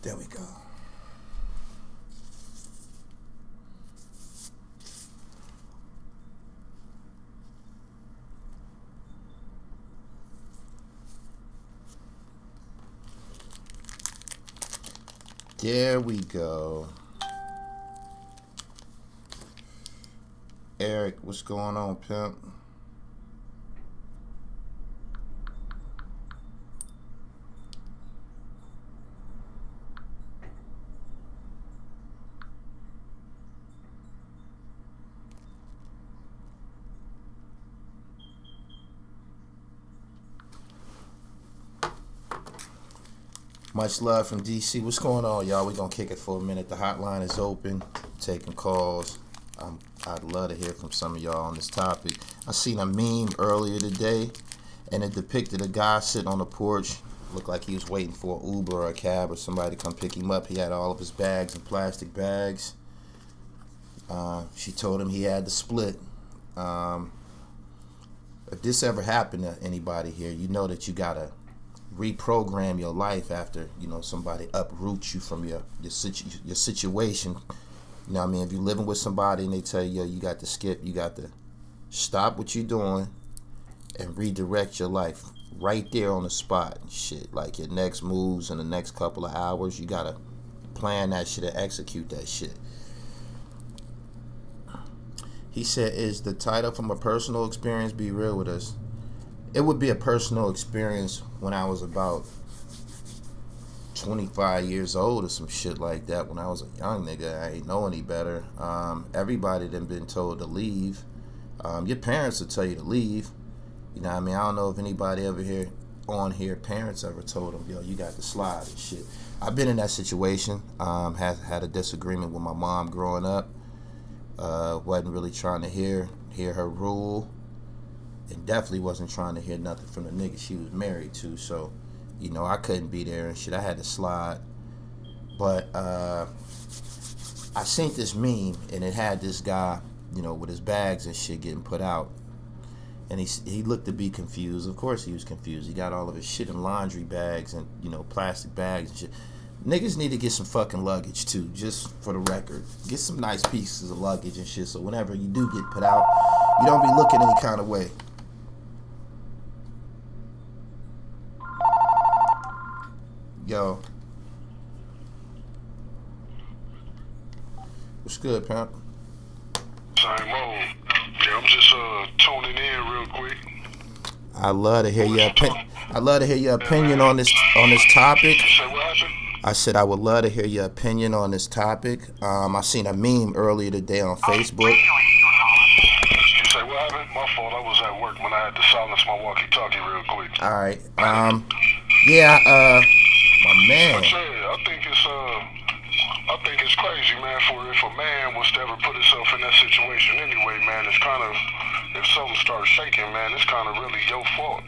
There we go. There we go. Eric, what's going on, pimp? Much love from DC. What's going on, y'all? We're going to kick it for a minute. The hotline is open, taking calls. I'd love to hear from some of y'all on this topic. I seen a meme earlier today, and it depicted a guy sitting on the porch. Looked like he was waiting for an Uber or a cab or somebody to come pick him up. He had all of his bags in plastic bags. She told him he had to split. If this ever happened to anybody here, you know that you got to reprogram your life after somebody uproots you from your situation. You know what I mean? If you're living with somebody and they tell you, yo, you got to skip, you got to stop what you're doing and redirect your life right there on the spot. Shit, like your next moves in the next couple of hours, you got to plan that shit and execute that shit. He said, is the title from a personal experience? Be real with us. It would be a personal experience when I was about 25 years old or some shit like that. When I was a young nigga, I ain't know any better. Everybody done been told to leave. Your parents will tell you to leave. You know what I mean? I don't know if anybody ever parents ever told them, yo, you got to slide and shit. I've been in that situation. Had a disagreement with my mom growing up. Wasn't really trying to hear her rule. And definitely wasn't trying to hear nothing from the nigga she was married to. So, I couldn't be there and shit. I had to slide. But I seen this meme, and it had this guy, with his bags and shit getting put out. And he looked to be confused. Of course he was confused. He got all of his shit in laundry bags and, plastic bags and shit. Niggas need to get some fucking luggage, too, just for the record. Get some nice pieces of luggage and shit, so whenever you do get put out, you don't be looking any kind of way. Yo. What's good, pimp? Same old. Yeah, I'm just tuning in real quick. I love to hear your opinion on this topic. You say what happened? I said I would love to hear your opinion on this topic. I seen a meme earlier today on Facebook. You say what happened? My fault. I was at work when I had to silence my walkie-talkie real quick. All right. My man. I think it's crazy, man. For if a man was to ever put himself in that situation anyway, man, it's kind of, if something starts shaking, man, it's kind of really your fault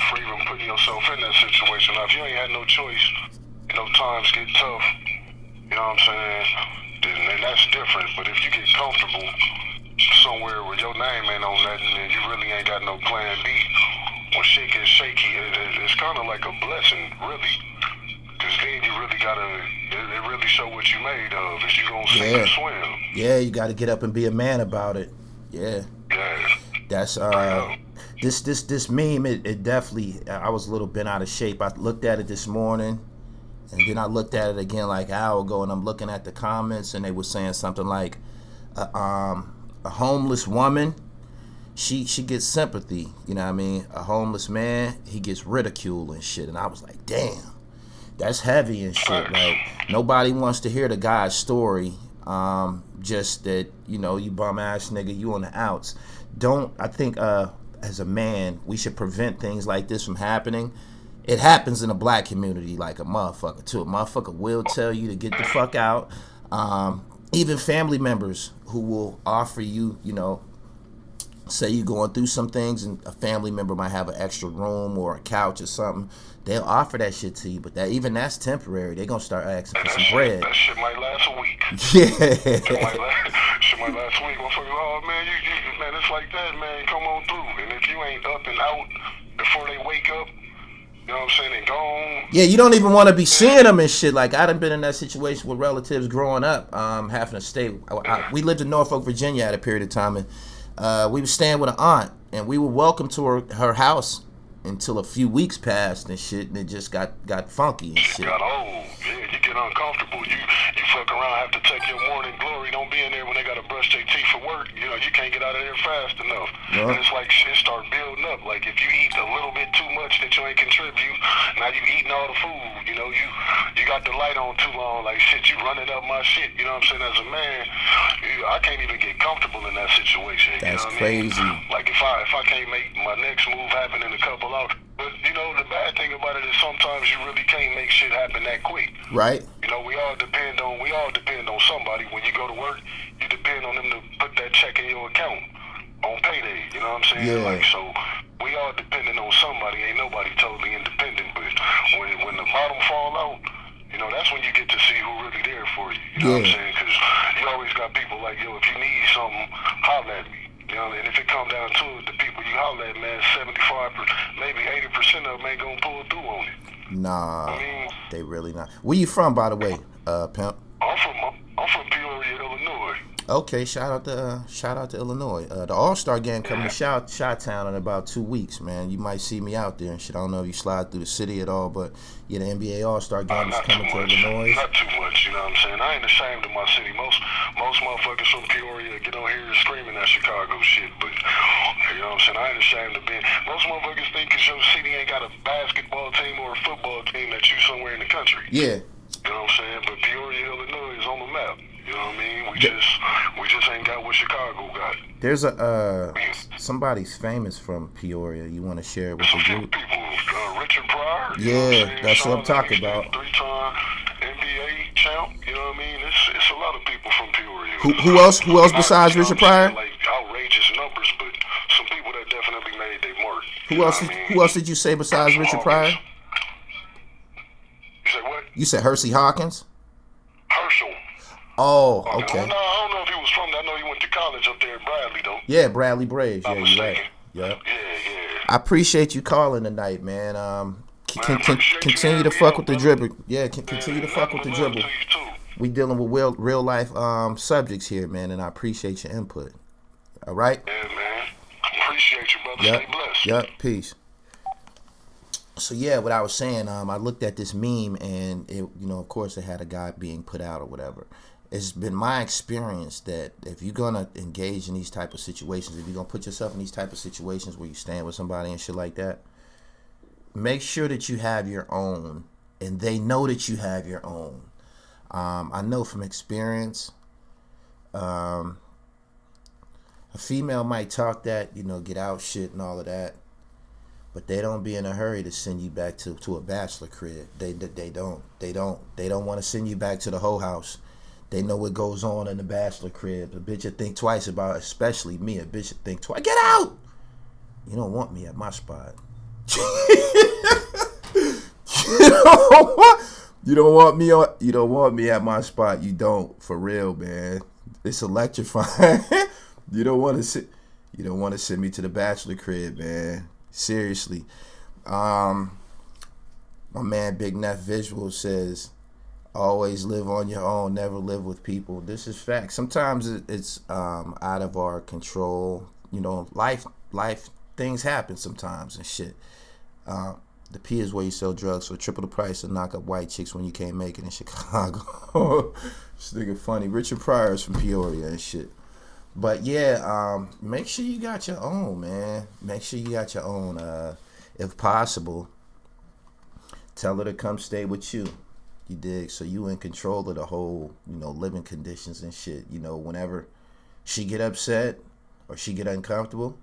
for even putting yourself in that situation. Now, if you ain't had no choice, times get tough, you know what I'm saying, then that's different. But if you get comfortable somewhere where your name ain't on that and you really ain't got no plan B, when shit gets shaky, it's kind of like a blessing, really. Because then you really it really show what you made of. Is you gonna sink or swim? Yeah, you gotta get up and be a man about it. Yeah. Yeah. That's this meme. It definitely. I was a little bent out of shape. I looked at it this morning, and then I looked at it again like an hour ago, and I'm looking at the comments, and they were saying something like, a homeless woman, she gets sympathy. You know what I mean? A homeless man, he gets ridicule and shit. And I was like, damn. That's heavy and shit. Like, nobody wants to hear the guy's story. Just that, you bum ass nigga, you on the outs. I think as a man, we should prevent things like this from happening. It happens in the black community like a motherfucker too. A motherfucker will tell you to get the fuck out. Even family members who will offer you, say you're going through some things and a family member might have an extra room or a couch or something. They'll offer that shit to you, but that's temporary. They're gonna start asking for some bread. That shit might last a week. Yeah. Shit might last a week. Motherfucker, oh man, you man, it's like that, man. Come on through. And if you ain't up and out before they wake up, You know what I'm saying? And gone. Yeah, you don't even want to be seeing them and shit. Like I done been in that situation with relatives growing up, having to stay. We lived in Norfolk, Virginia at a period of time, and we was staying with an aunt, and we were welcome to her house until a few weeks passed and shit, and it just got funky and shit. Got old. Yeah, you get uncomfortable. You fuck around, have to take your morning glory. Don't be in there when they gotta brush their teeth for work. You know, you can't get out of there fast enough. Yeah. And it's like shit start building up. Like if you eat a little bit too much that you ain't contribute, now you eating all the food. You know, you got the light on too long. Like shit, you running up my shit. You know what I'm saying? As a man, I can't even get comfortable in that situation. That's you know what crazy. I mean? Like if I can't make my next move happen in a couple hours. But you know, the bad thing about it is sometimes you really can't make shit happen that quick. Right. You know, we all depend on somebody. When you go to work, you depend on them to put that check in your account on payday. You know what I'm saying? Yeah. Like so, we all depending on somebody. Ain't nobody totally independent. But when the bottom fall out, you know, that's when you get to see who really there for you. You know what I'm saying? Because you always got people like, yo, if you need something, holler at me. You know, and if it come down to it, the people you holler at, man, 75%, maybe 80% of them ain't gonna pull through on it. Nah, I mean, they really not. Where you from, by the way, Pimp? I'm from Peoria, Illinois. Okay, shout out to Illinois. The All-Star game coming to Chi-Town in about 2 weeks, man. You might see me out there and shit. I don't know if you slide through the city at all, but yeah, the NBA All-Star game is coming to Illinois. Not too much, you know what I'm saying? I ain't ashamed of my city. Most motherfuckers from Peoria get on here screaming at Chicago shit, but you know what I'm saying? I ain't ashamed of being. Most motherfuckers think because your city ain't got a basketball team or a football team that you somewhere in the country. Yeah. You know what I'm saying? But Peoria, Illinois is on the map. You know what I mean? We just ain't got what Chicago got. There's somebody's famous from Peoria. You want to share it with the group? People, Richard Pryor. Yeah, that's what I'm talking about. 3-time NBA champ. You know what I mean? It's a lot of people from Peoria. Who else besides Richard Pryor? Like outrageous numbers, but some people that definitely made their mark. Who else did you say besides Richard Pryor? You say what? You said Hersey Hawkins? Herschel. Oh, okay. Well, no, I don't know if he was from there. I know he went to college up there in Bradley, though. Yeah, Bradley Braves. Yeah, you're right. Yep. Yeah. I appreciate you calling tonight, man. Continue to fuck with the dribble. Yeah, continue to fuck with the dribble. We dealing with real life subjects here, man, and I appreciate your input. All right? Yeah, man. Appreciate you, brother. Stay blessed. Yep, peace. So yeah, what I was saying, I looked at this meme and it, you know, of course it had a guy being put out or whatever. It's been my experience that if you're gonna engage in these type of situations, if you're gonna put yourself in these type of situations where you stand with somebody and shit like that, make sure that you have your own and they know that you have your own. I know from experience, a female might talk that, you know, get out shit and all of that, but they don't be in a hurry to send you back to a bachelor crib. They don't want to send you back to the whole house. They know what goes on in the bachelor crib. A bitch would think twice about, especially me, a bitch would think twice. Get out! You don't want me at my spot. You don't want me at my spot. You don't, for real, man. It's electrifying. You don't want to send me to the bachelor crib, man. Seriously. My man Big Neff Visual says, always live on your own, never live with people. This is fact. Sometimes it's out of our control. You know, life things happen sometimes and shit. The P is where you sell drugs for triple the price and knock up white chicks when you can't make it in Chicago. This nigga funny. Richard Pryor is from Peoria and shit. But yeah, make sure you got your own, man. Make sure you got your own. If possible, tell her to come stay with you. You dig? So you in control of the whole, you know, living conditions and shit. You know, whenever she get upset or she get uncomfortable,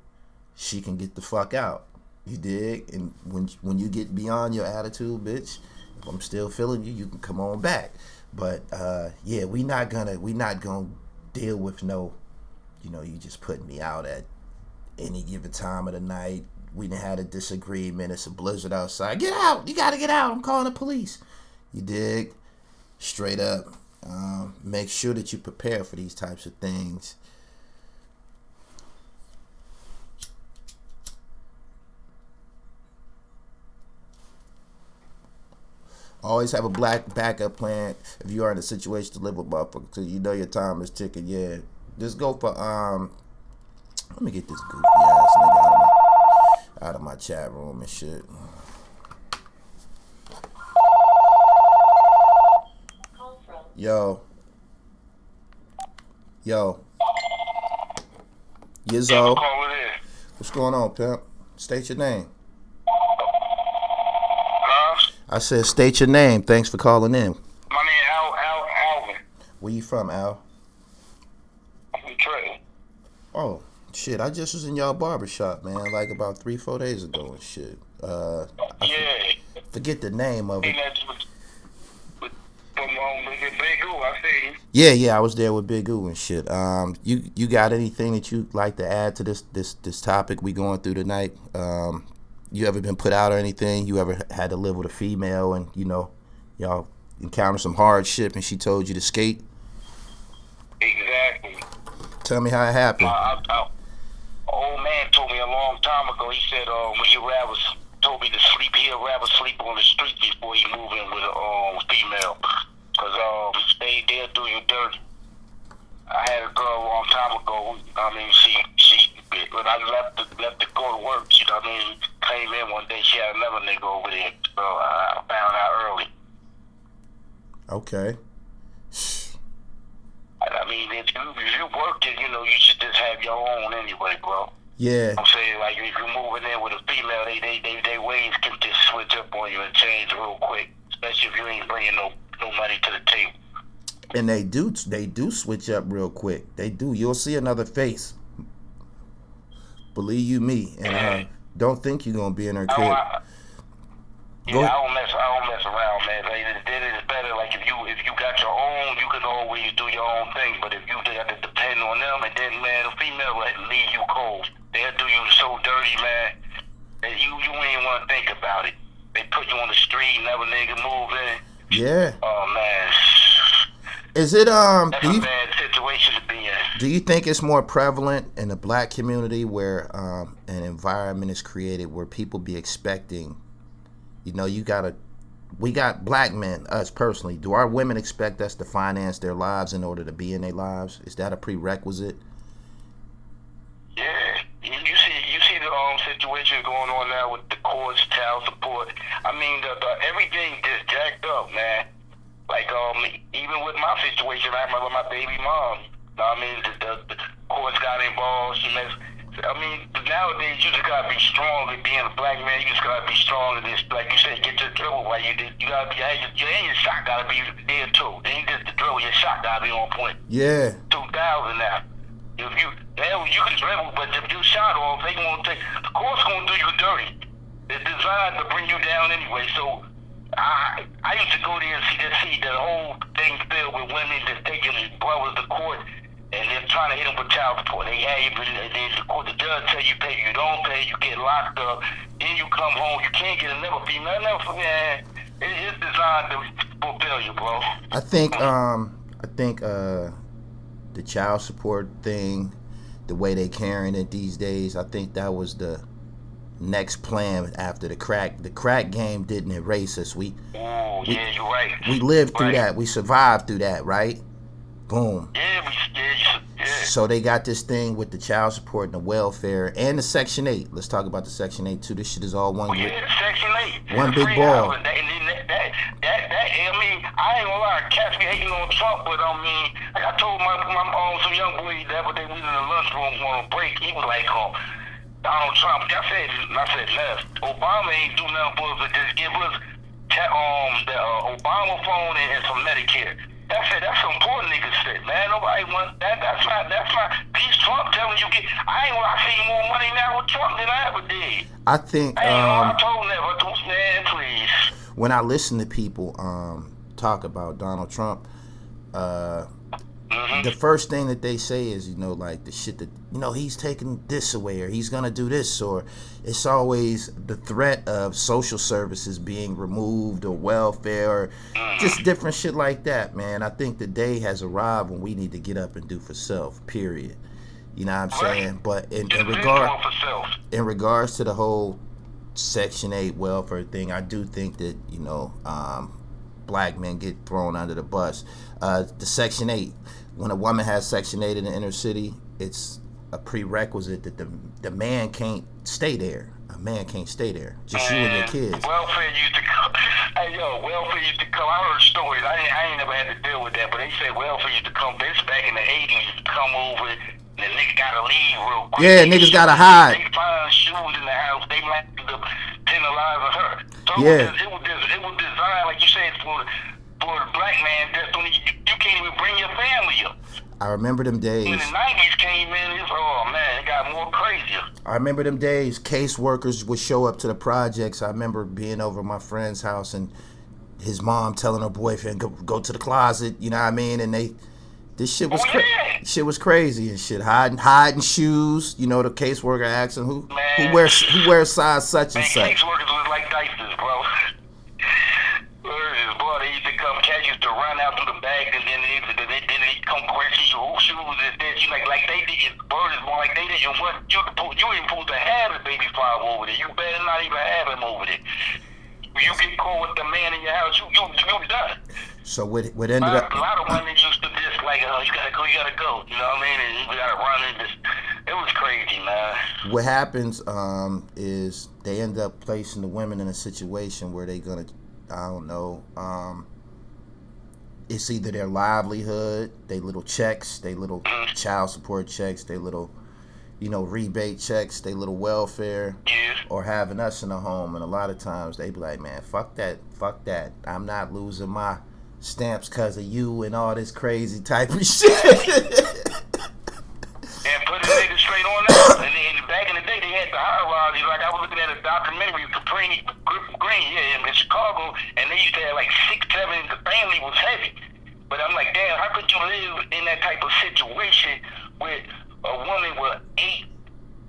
she can get the fuck out. You dig? And when you get beyond your attitude, bitch, if I'm still feeling you, you can come on back. But yeah, we not gonna deal with no, you know, you just putting me out at any given time of the night. We done had a disagreement. It's a blizzard outside. Get out! You gotta get out! I'm calling the police. You dig? Straight up. Make sure that you prepare for these types of things. Always have a black backup plan if you are in a situation to live with motherfuckers, because you know your time is ticking. Yeah, just go for Let me get this goofy ass nigga out of my chat room and shit. Yo, Yizzo, Call it in. what's going on, pimp? State your name. Huh? I said state your name. Thanks for calling in. My name Alvin. Where you from, Al? I'm from Trenton. Oh, shit, I just was in y'all barbershop, man, like about 3-4 days ago and shit. Yeah. Forget the name of it. That's with Big Ooh, I see you. Yeah, I was there with Big Oo and shit. You got anything that you like to add to this topic we going through tonight? You ever been put out or anything? You ever had to live with a female and y'all encountered some hardship and she told you to skate? Exactly. Tell me how it happened. Old man told me a long time ago. He said when he told me to sleep, he'd rather sleep on the street before he move in with a female, cause they'll do you dirty. I had a girl a long time ago. I mean, she when I left to go to work, came in one day. She had another nigga over there. So I found out early. Okay. I mean, if you work it, you should just have your own anyway, bro. Yeah. I'm saying, like, if you're moving in with a female, they ways can just switch up on you and change real quick, especially if you ain't bringing no money to the table. And they do switch up real quick. They do. You'll see another face. Believe you me. And don't think you're gonna be in her crib. I don't mess around, man. It's better, like, if you got your own, you can always do your own thing. But if you got to depend on them, and then, man, the female will leave you cold. They'll do you so dirty, man, that you ain't want to think about it. They put you on the street, never nigga move in. Yeah. Oh, man. Is it That's a bad situation to be in. Do you think it's more prevalent in the black community where an environment is created where people be expecting, we got black men, us personally, do our women expect us to finance their lives in order to be in their lives? Is that a prerequisite? Yeah. You see the situation going on now with the courts, child support. I mean, everything just jacked up, man. Like, even with my situation, I remember my baby mom. I mean, the courts got involved. Nowadays, you just gotta be strong. Being a black man, you just gotta be strong in this. Like you said, get your dribble while you did. You gotta be, your shot gotta be there too. It ain't just the dribble, your shot gotta be on point. Yeah. 2000 now. If you can dribble, but if you shot off, they gonna take. The court's gonna do you dirty. It's designed to bring you down anyway. So I used to go there and see the whole thing filled with women just taking their brothers to court, and they're trying to hit them for child support. They have you, the judge tell you pay, you don't pay, you get locked up, then you come home, you can't get another female. Man, it's designed to fulfill you, bro. I think the child support thing, the way they carrying it these days, I think that was the next plan after the crack. The crack game didn't erase us. Yeah, you're right. We lived through that. We survived through that, right? Boom. Yeah. So they got this thing with the child support and the welfare and the Section 8. Let's talk about the Section 8 too. This shit is all one. Section 8. One big ball. I mean, I ain't gonna lie, cats be hating on Trump, but I mean, like I told my some young boy the other day, we was in the lunchroom on a break. He was like, Donald Trump. I said, left. Obama ain't do nothing but just give us the Obama phone and some Medicare. That's some poor nigga shit, man. Nobody wants that. That's not peace. Trump telling you I see more money now with Trump than I ever did. I think I told never, man, please. When I listen to people talk about Donald Trump, the first thing that they say is, like the shit that, he's taking this away or he's going to do this, or it's always the threat of social services being removed or welfare or just different shit like that, man. I think the day has arrived when we need to get up and do for self, period. You know what I'm saying? But in regards to the whole Section 8 welfare thing, I do think that, black men get thrown under the bus. The Section 8. When a woman has Section 8 in the inner city, it's a prerequisite that the man can't stay there. A man can't stay there. Just you and your kids. Welfare used to come. Hey, welfare used to come. I heard stories. I ain't never had to deal with that, but they said welfare used to come. This back in the 80s, used to come over. The niggas gotta leave real quick. Yeah, niggas gotta hide. They find shoes in the house. They might penalize her. So yeah. It was designed, like you said, for the black man. That's when you can't even bring your family up. I remember them days. When the 90s came in, it got more crazier. I remember them days. Caseworkers would show up to the projects. I remember being over at my friend's house and his mom telling her boyfriend, go to the closet, you know what I mean? And this shit was shit was crazy and shit. Hiding shoes. You know, the caseworker asking who wears size such and such. Caseworkers was like dices, bro. Boy, they used to come, cats used to run out through the bag, and then they come question you, whose shoes is this? You like they didn't, bird is more like they didn't want, you ain't supposed to have a baby father over there. You better not even have him over there. You get caught with the man in your house, you done. So what ended up? A lot of women used to just like, you gotta go. You know what I mean? And you gotta run in this. It was crazy, man. What happens is they end up placing the women in a situation where they're gonna, I don't know, it's either their livelihood, they little checks, they little child support checks, they little, rebate checks, they little welfare, or having us in the home. And a lot of times they be like, man, fuck that. I'm not losing my stamps because of you and all this crazy type of shit. And put the nigga straight on that. And back in the day, they had the high rises. Like, I was looking at a documentary of Capri Green, in Chicago, and they used to have like 6, 7. The family was heavy. But I'm like, damn, how could you live in that type of situation with a woman with 8,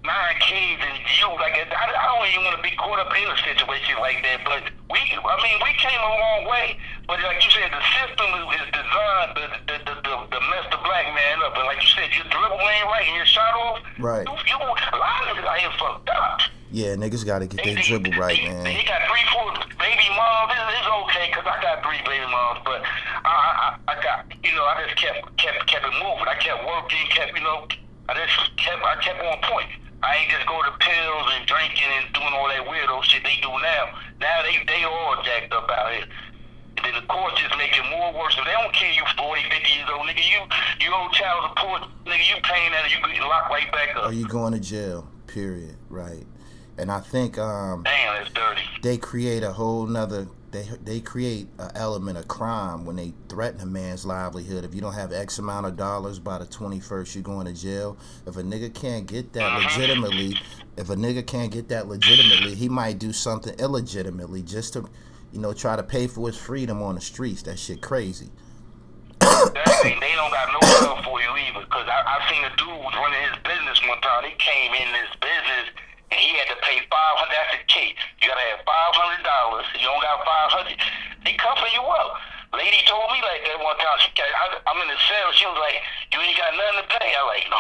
9 kids and you? Like, I don't even want to be caught up in a situation like that. But we came a long way. But like you said, the system is designed to mess the black man up. And like you said, your dribble ain't right and you're shot off. Right. A lot of niggas out here fucked up. Yeah, niggas got to get their dribble right, man. He got 3, 4 baby moms. It's okay because I got 3 baby moms, but I got, I just kept it moving. I kept working, I kept on point. I ain't just go to pills and drinking and doing all that weirdo shit they do now. Now they all jacked up out here. And then the courts just make it more worse. If they don't care you 40, 50 years old, nigga, you owe child support, nigga, you paying that, you get locked right back up. Or you going to jail, period, right. And I think damn, that's dirty. They create a whole nother, they create an element of crime when they threaten a man's livelihood. If you don't have X amount of dollars by the 21st, you're going to jail. If a nigga can't get that legitimately, he might do something illegitimately just to, try to pay for his freedom on the streets. That shit crazy. They don't got no love for you either. Because I seen a dude was running his business one time. He came in this business and he had to pay $500. That's the key. You gotta have $500. You don't got $500. They cuffing you up. Lady told me like that one time. I'm in the cell. She was like, "You ain't got nothing to pay." I like, no.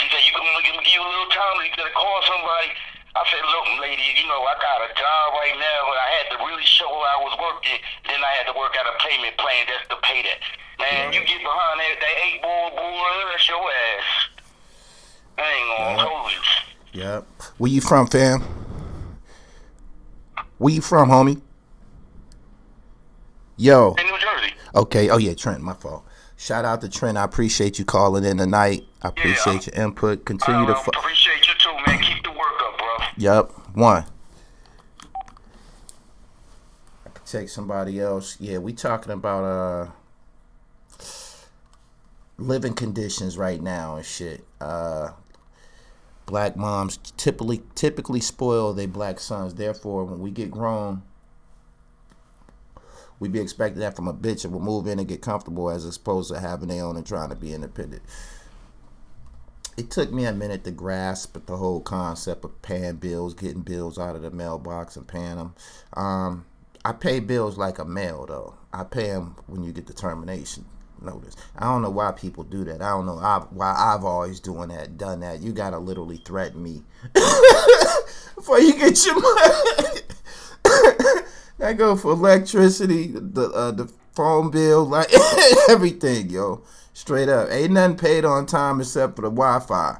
She said, "You gonna give you a little time? You gotta call somebody." I said, "Look, lady, I got a job right now, but I had to really show I was working. Then I had to work out a payment plan just to pay that. Man, you get behind that 8-ball, that's your ass. I ain't gonna hold you." Yep. Where you from, fam? Where you from, homie? Yo. In New Jersey. Okay. Oh, yeah, Trent, my fault. Shout out to Trent. I appreciate you calling in tonight. I appreciate your input. Continue to... appreciate you too, man. Keep the work up, bro. Yep. One. I could take somebody else. Yeah, we talking about living conditions right now and shit. Black moms typically spoil their black sons. Therefore, when we get grown, we be expecting that from a bitch and we'll move in and get comfortable as opposed to having their own and trying to be independent. It took me a minute to grasp the whole concept of paying bills, getting bills out of the mailbox and paying them. I pay bills like a mail, though. I pay them when you get the termination notice. I don't know why people do that. I don't know why I've always done that. You gotta literally threaten me before you get your money. That go for electricity, the phone bill, like everything, yo. Straight up, ain't nothing paid on time except for the Wi-Fi.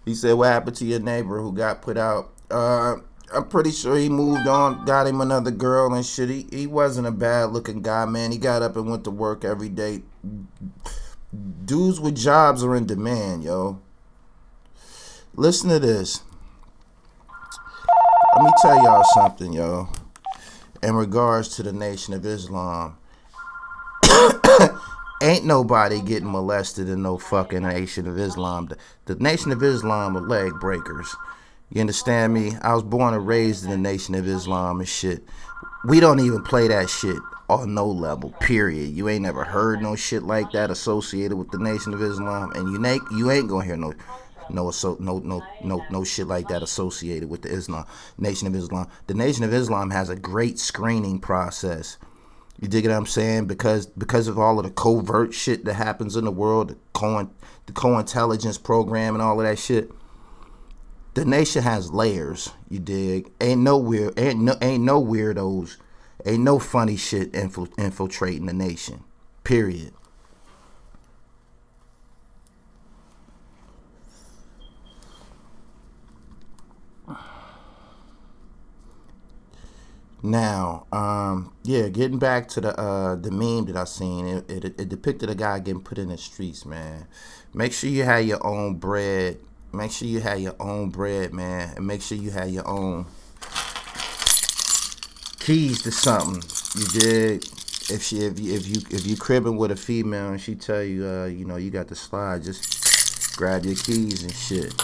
He said, "What happened to your neighbor who got put out?" I'm pretty sure he moved on, got him another girl and shit. He wasn't a bad looking guy, man. He got up and went to work every day. Dudes with jobs are in demand, yo. Listen to this. Let me tell y'all something, yo. In regards to the Nation of Islam, ain't nobody getting molested in no fucking Nation of Islam. The Nation of Islam are leg breakers. You understand me? I was born and raised in the Nation of Islam and shit. We don't even play that shit on no level, period. You ain't never heard no shit like that associated with the Nation of Islam, and you ain't gonna hear no shit like that associated with the Nation of Islam. The Nation of Islam has a great screening process. You dig what I'm saying? Because of all of the covert shit that happens in the world, the co-intelligence program and all of that shit. The nation has layers. You dig? Ain't no weirdos, ain't no funny shit infiltrating the nation. Period. Now, yeah, getting back to the meme that I seen, it depicted a guy getting put in the streets, man. Make sure you have your own bread. Make sure you have your own bread, man, and make sure you have your own keys to something. You dig? If you cribbing with a female and she tell you, you got the slide, just grab your keys and shit.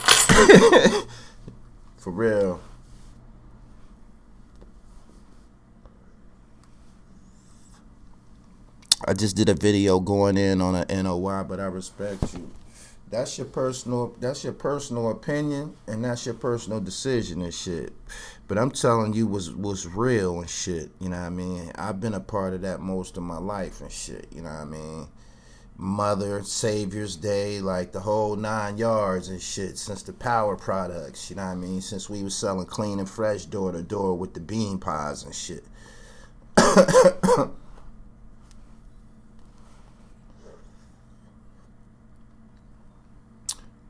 For real. I just did a video going in on a NOI, but I respect you. That's your personal opinion, and that's your personal decision and shit. But I'm telling you was real and shit. You know what I mean? I've been a part of that most of my life and shit. You know what I mean? Mother, Savior's Day, like the whole 9 yards and shit since the Power products. You know what I mean? Since we was selling clean and fresh door to door with the bean pies and shit.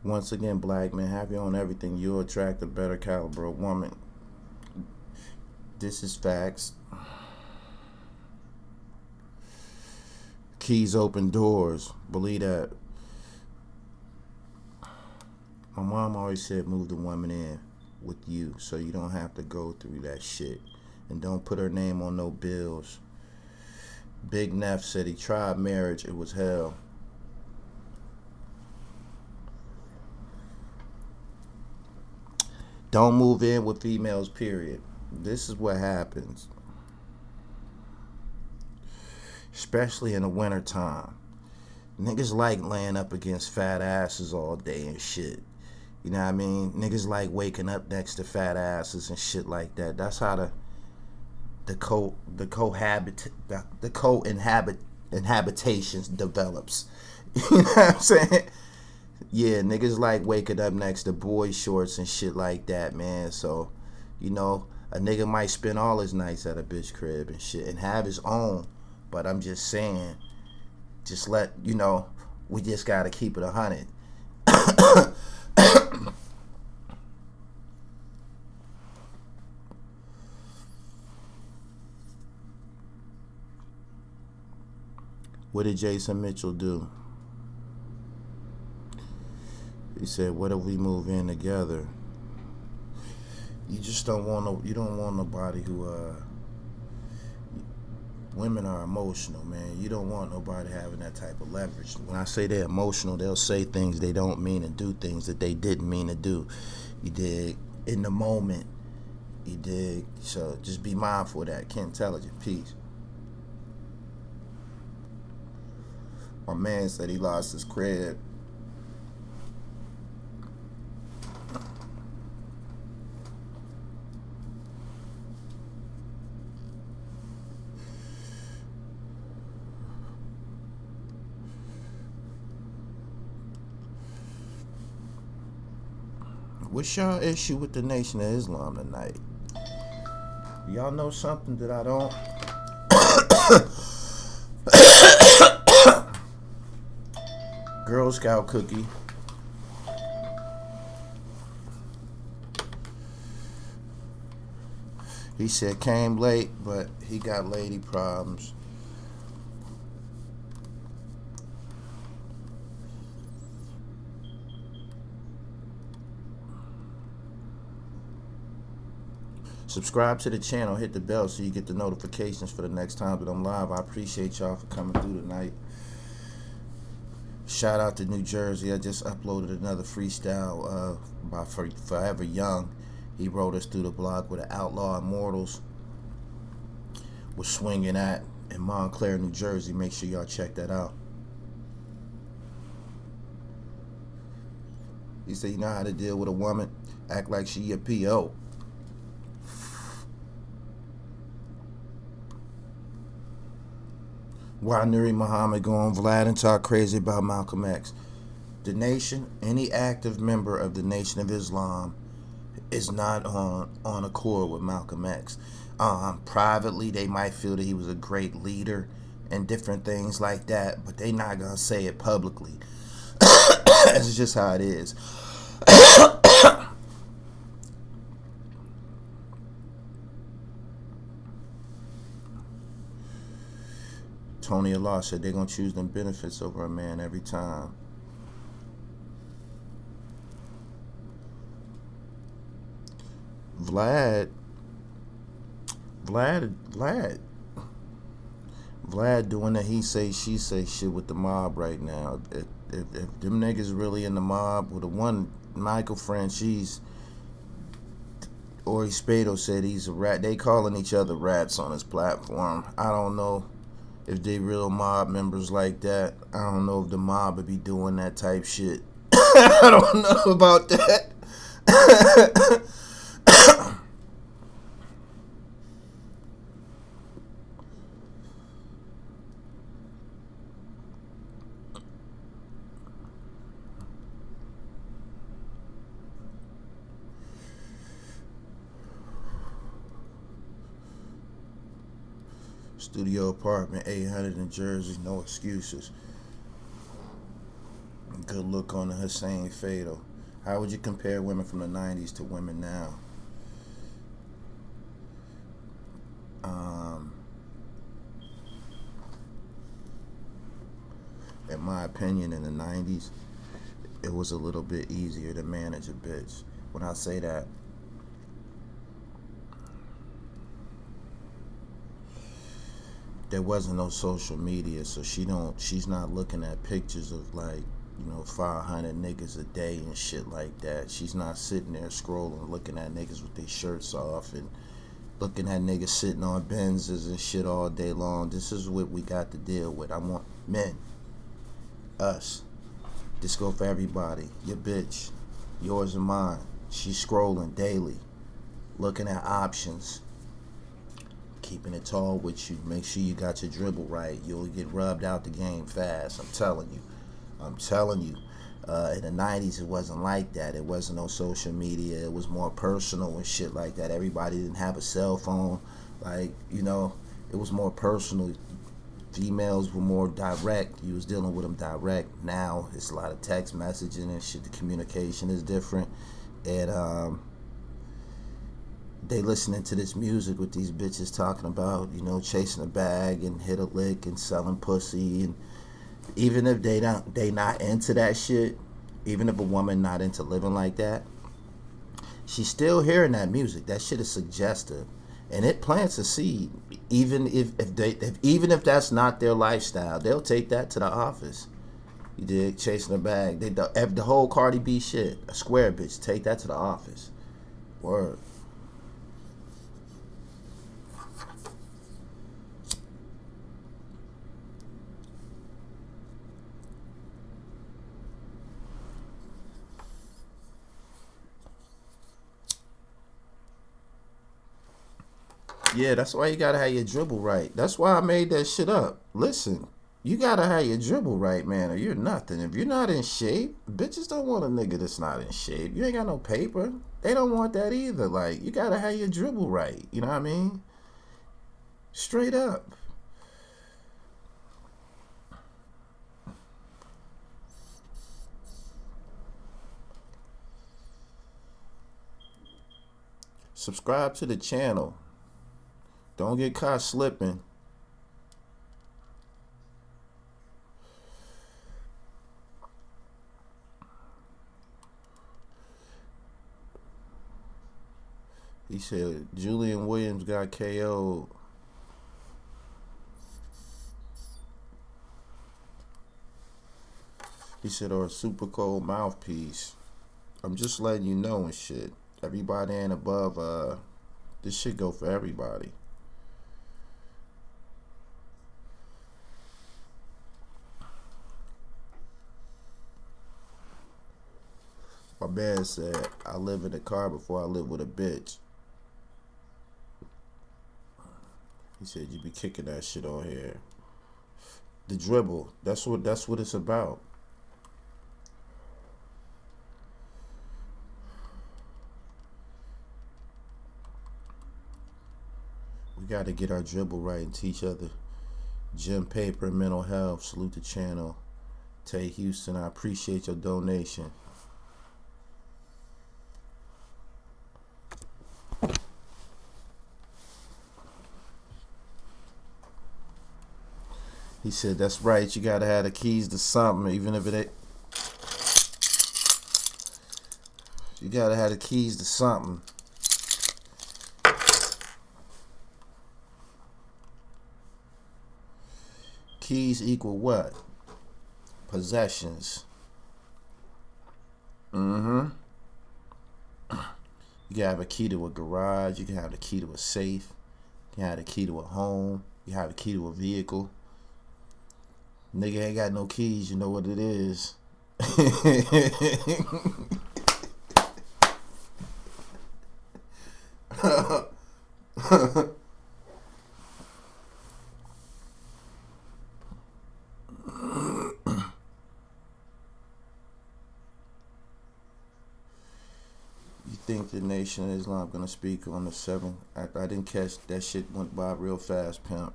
Once again, black man, have your own everything. You'll attract a better caliber of woman. This is facts. Keys open doors. Believe that. My mom always said move the woman in with you so you don't have to go through that shit. And don't put her name on no bills. Big Neff said he tried marriage. It was hell. Don't move in with females, period. This is what happens. Especially in the wintertime. Niggas like laying up against fat asses all day and shit. You know what I mean? Niggas like waking up next to fat asses and shit like that. That's how the co-inhabitations develops. You know what I'm saying? Yeah, niggas like waking up next to boy shorts and shit like that, man. So, a nigga might spend all his nights at a bitch crib and shit and have his own. But I'm just saying, we just gotta keep it 100. What did Jason Mitchell do? He said, "What if we move in together?" You just don't want nobody who women are emotional, man. You don't want nobody having that type of leverage. When I say they're emotional, they'll say things they don't mean and do things that they didn't mean to do. You dig? In the moment. You dig? So just be mindful of that. Ken Intelligent. Peace. My man said he lost his crib. What's y'all issue with the Nation of Islam tonight? Y'all know something that I don't? Girl Scout cookie. He said came late, but he got lady problems. Subscribe to the channel, hit the bell so you get the notifications for the next time that I'm live. I appreciate y'all for coming through tonight. Shout out to New Jersey. I just uploaded another freestyle by Forever Young. He wrote us through the block with the Outlaw Immortals was swinging at in Montclair, New Jersey. Make sure y'all check that out. He said, you know how to deal with a woman? Act like she a P.O. Why Nuri Muhammad going Vlad and talk crazy about Malcolm X? The Nation, any active member of the Nation of Islam is not on accord with Malcolm X. Privately, they might feel that he was a great leader and different things like that, but they not gonna say it publicly. That's just how it is. Tony Allah said they're gonna choose them benefits over a man every time. Vlad doing that he say she say shit with the mob right now. If them niggas really in the mob, with the one Michael Franchise, Ori Spado said he's a rat. They calling each other rats on his platform. I don't know if they real mob members like that. I don't know if the mob would be doing that type shit. I don't know about that. Studio apartment, 800 in Jersey, no excuses. Good look on the Hussein Fatal. How would you compare women from the 90s to women now? In my opinion, in the 90s, it was a little bit easier to manage a bitch. When I say that, there wasn't no social media, so she's not looking at pictures of like, 500 niggas a day and shit like that. She's not sitting there scrolling, looking at niggas with their shirts off and looking at niggas sitting on Benzes and shit all day long. This is what we got to deal with. I want men, us. This go for everybody. Your bitch, yours and mine. She's scrolling daily, looking at options. Keeping it tall with you. Make sure you got your dribble right. You'll get rubbed out the game fast. I'm telling you. In the 90s, it wasn't like that. It wasn't no social media. It was more personal and shit like that. Everybody didn't have a cell phone. Like, it was more personal. Females were more direct. You was dealing with them direct. Now, it's a lot of text messaging and shit. The communication is different. And, they listening to this music with these bitches talking about, chasing a bag and hit a lick and selling pussy. And even if they not into that shit, even if a woman not into living like that, she's still hearing that music. That shit is suggestive, and it plants a seed. Even if that's not their lifestyle, they'll take that to the office. You dig? Chasing a bag. The whole Cardi B shit, a square bitch, take that to the office. Word. Yeah, that's why you gotta have your dribble right. That's why I made that shit up. Listen, You gotta have your dribble right, man, or you're nothing. If you're not in shape, bitches don't want a nigga that's not in shape. You ain't got no paper. They don't want that either. Like, you gotta have your dribble right. You know what I mean? Straight up. Subscribe to the channel. Don't get caught slipping. He said Julian Williams got KO'd. He said, or a super cold mouthpiece. I'm just letting you know and shit. Everybody ain't above, this shit go for everybody. My man said, I live in a car before I live with a bitch. He said, you be kicking that shit on here. The dribble, that's what it's about. We got to get our dribble right and teach other. Gym Paper and Mental Health, salute the channel. Tay Houston, I appreciate your donation. He said, that's right, you gotta have the keys to something, even if it ain't. You gotta have the keys to something. Keys equal what? Possessions. You can have a key to a garage, you can have the key to a safe, you can have the key to a home, you have the key to a vehicle. Nigga ain't got no keys, you know what it is. You think the Nation of Islam gonna speak on the 7th? I didn't catch that shit, went by real fast, pimp.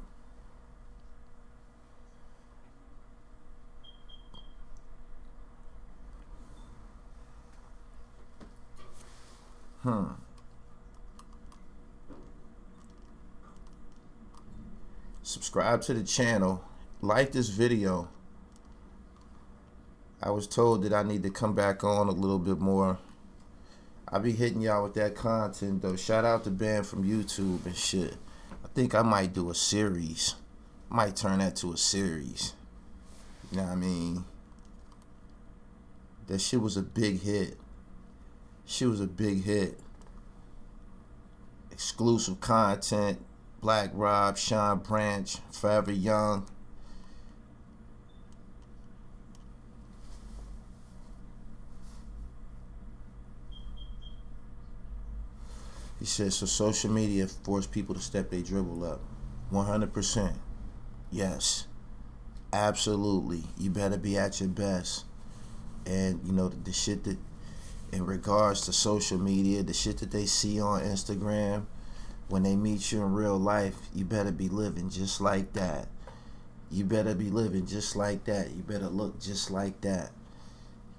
Subscribe to the channel. Like this video. I was told that I need to come back on a little bit more. I be hitting y'all with that content though. Shout out to Ben from YouTube and shit. I think I might do a series. Might turn that to a series. You know what I mean? That shit was a big hit. She was a big hit. Exclusive content. Black Rob, Sean Branch, Forever Young. He says, so social media force people to step their dribble up. 100%. Yes. Absolutely. You better be at your best. And, you know, the shit that, in regards to social media, the shit that they see on Instagram, when they meet you in real life, you better be living just like that. You better be living just like that. You better look just like that.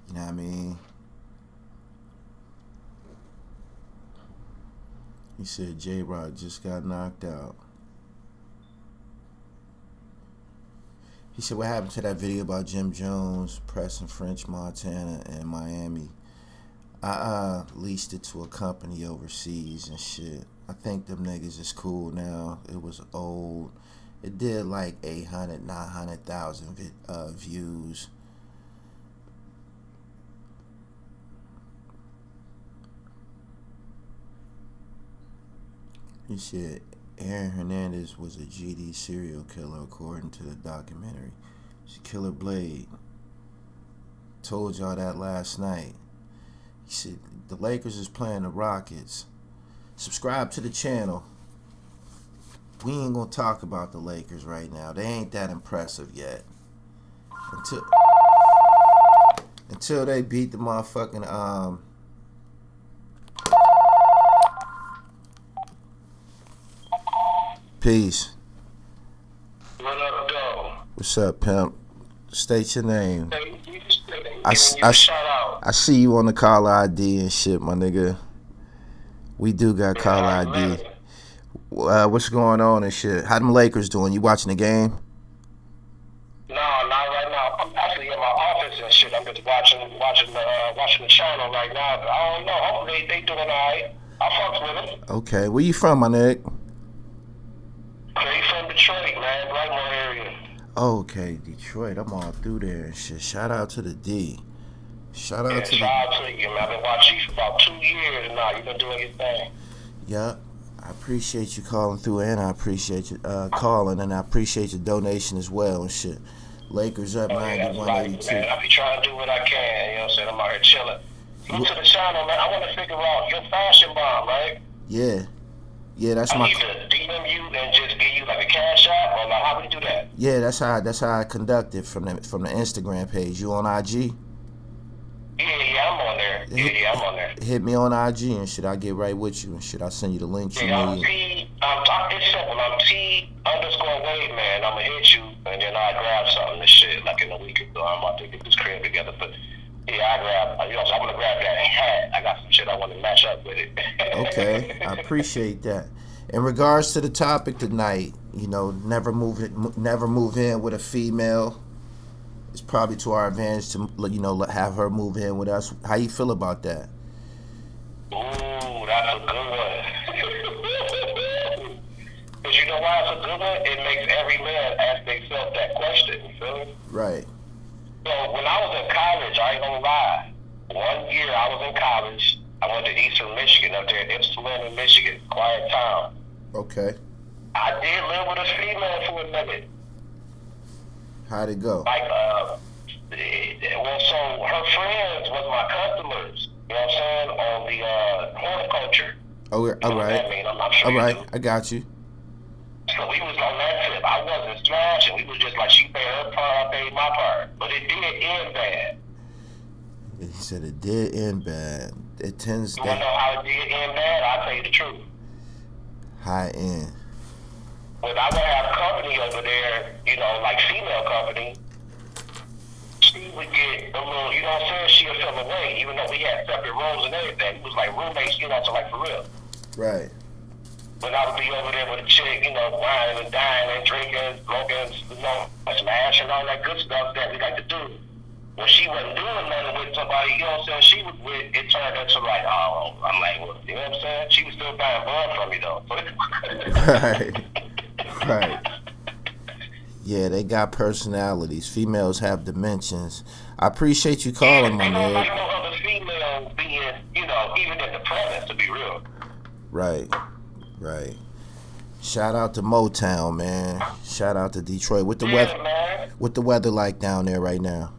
You know what I mean? He said J-Rock just got knocked out. He said, what happened to that video about Jim Jones pressing French Montana and Miami? I leased it to a company overseas and shit. I think them niggas is cool now. It was old. It did like 800, 900,000 views. He said Aaron Hernandez was a GD serial killer according to the documentary. She's Killer Blade. Told y'all that last night. He said the Lakers is playing the Rockets. Subscribe to the channel. We ain't gonna talk about the Lakers right now. They ain't that impressive yet. until they beat the motherfucking Peace. What up, though? What's up, pimp? State your name. Hey, I see you on the caller ID and shit, my nigga. We do got caller ID. What's going on and shit? How them Lakers doing? You watching the game? No, not right now. I'm actually in my office and shit. I'm just watching the channel right now. I don't know. Hopefully they doing all right. I fucks with them. Okay, where you from, my nigga? They from Detroit, man, Blackmore area. Okay, Detroit. I'm all through there and shit. Shout out to the D. Shout out to you, man. I've been watching you for about 2 years now. You've been doing your thing. Yup. I appreciate you calling through, and I appreciate you calling, and I appreciate your donation as well and shit. Lakers up 91-82. Man, I be trying to do what I can. You know what I'm saying? I'm out here chilling. Go to the channel, man. I want to figure out your fashion bomb, right? Yeah. Yeah, that's I my. need to DM you and just give you like a cash app, or like how would you do that? Yeah, that's how I conduct it from the Instagram page. You on IG? Yeah, I'm on there. Yeah, I'm on there. Hit me on IG and shit. I get right with you and shit. I send you the links you Yeah, need. it's simple. I'm T_Wade, man. I'm gonna hit you and then I grab something and shit like in a week or so. I'm about to get this crib together, but yeah, so I'm gonna grab that hat. I got some shit I want to match up with it. Okay, I appreciate that. In regards to the topic tonight, you know, never move in with a female. It's probably to our advantage to, you know, have her move in with us. How you feel about that? Ooh, that's a good one. But you know why it's a good one? It makes every man ask themselves that question. You feel me? Right. So when I was in college, I ain't gonna lie. 1 year I was in college. I went to Eastern Michigan, up there in Ypsilanti, Michigan, quiet town. Okay. I did live with a female for a minute. How'd it go? Like, so her friends was my customers. You know what I'm saying? On the horticulture. Oh, all You know what right. that mean? I'm not sure All you right, do. I got you. So we was on that tip. I wasn't smashing. We was just like, she paid her part, I paid my part. But it did end bad. He said it did end bad. It tends You want to know how it did end bad? I'll tell you the truth. high end. When I would have company over there, you know, like female company, she would get a little, you know what I'm saying? She'll feel away, even though we had separate rooms and everything. It was like roommates, you know, so like for real. Right. When I would be over there with a chick, you know, wine and dining and drinking, smoking, you know, smash and all that good stuff that we like to do. When she wasn't doing nothing with somebody, you know what I'm saying, she was with, it turned into like, oh, I'm like, well, you know what I'm saying? She was still buying blood from me, though. Right. Right. Yeah, they got personalities. Females have dimensions. I appreciate you calling, my They don't like man. no other female being, you know, even in the presence, to be real. Right. Right. Shout out to Motown, man. Shout out to Detroit. What the weather? Man. What the weather like down there right now?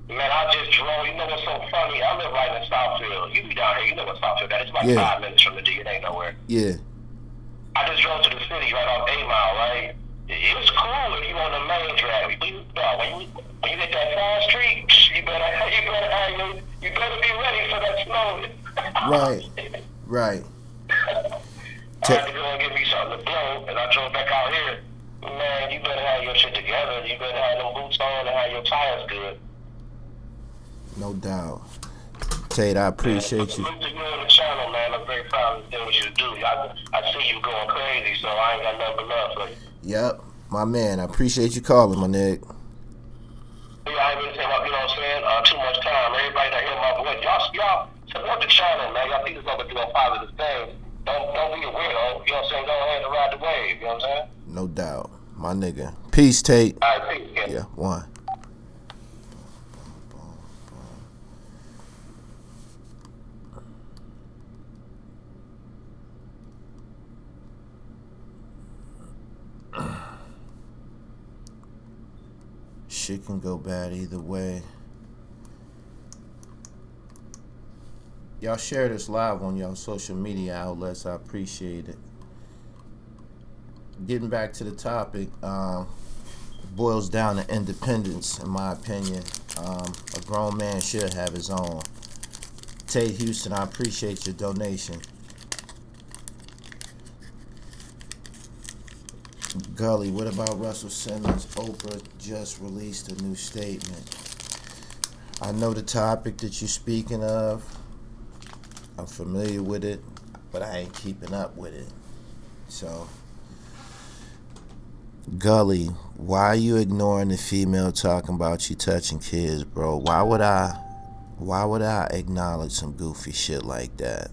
Man, I just drove. You know what's so funny? I live right in Southfield. You be down here. You know what Southfield is. It's like 5 minutes from the D. It ain't nowhere. Yeah. I just drove to the city right off 8 Mile, right? It was cool if you on the main drag. When you hit that side street, you better be ready for that snow. Right. Right. I had to go and get me something to blow, and I drove back out here. Man, you better have your shit together. You better have them boots on and have your tires good. No doubt. Tate, I appreciate you. Salute to you on the channel, man. I'm very proud of what you do. I see you going crazy, so I ain't got nothing but love for you. Yep. My man, I appreciate you calling, my nigga. Yeah, I ain't gonna take up, you know what I'm saying, too much time. Everybody that hear my voice, y'all support the channel, man. Y'all see this over doing positive things. Don't be a weirdo. You know what I'm saying? Go ahead and ride the wave. You know what I'm saying? No doubt. My nigga. Peace, Tate. All right, peace. Yeah, one. Shit can go bad either way. Y'all share this live on y'all social media outlets. I appreciate it. Getting back to the topic, boils down to independence, in my opinion. A grown man should have his own. Tate Houston, I appreciate your donation. Gully, what about Russell Simmons? Oprah just released a new statement. I know the topic that you're speaking of. I'm familiar with it, but I ain't keeping up with it. So, Gully, why are you ignoring the female talking about you touching kids, bro? Why would I acknowledge some goofy shit like that?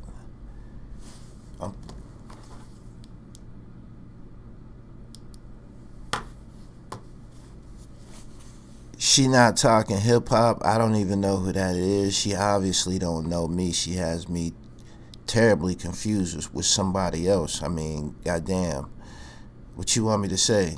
She not talking hip hop. I don't even know who that is. She obviously don't know me. She has me terribly confused with somebody else. I mean, goddamn. What you want me to say?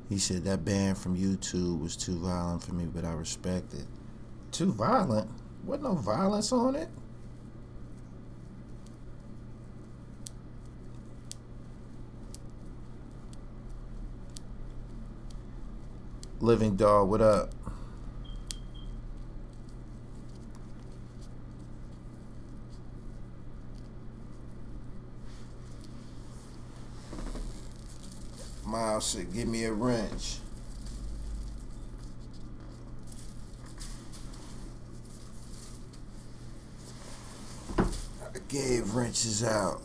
He said that ban from YouTube was too violent for me, but I respect it. Too violent? Wasn't no violence on it. Living Dog, what up? Miles said, give me a wrench. I gave wrenches out.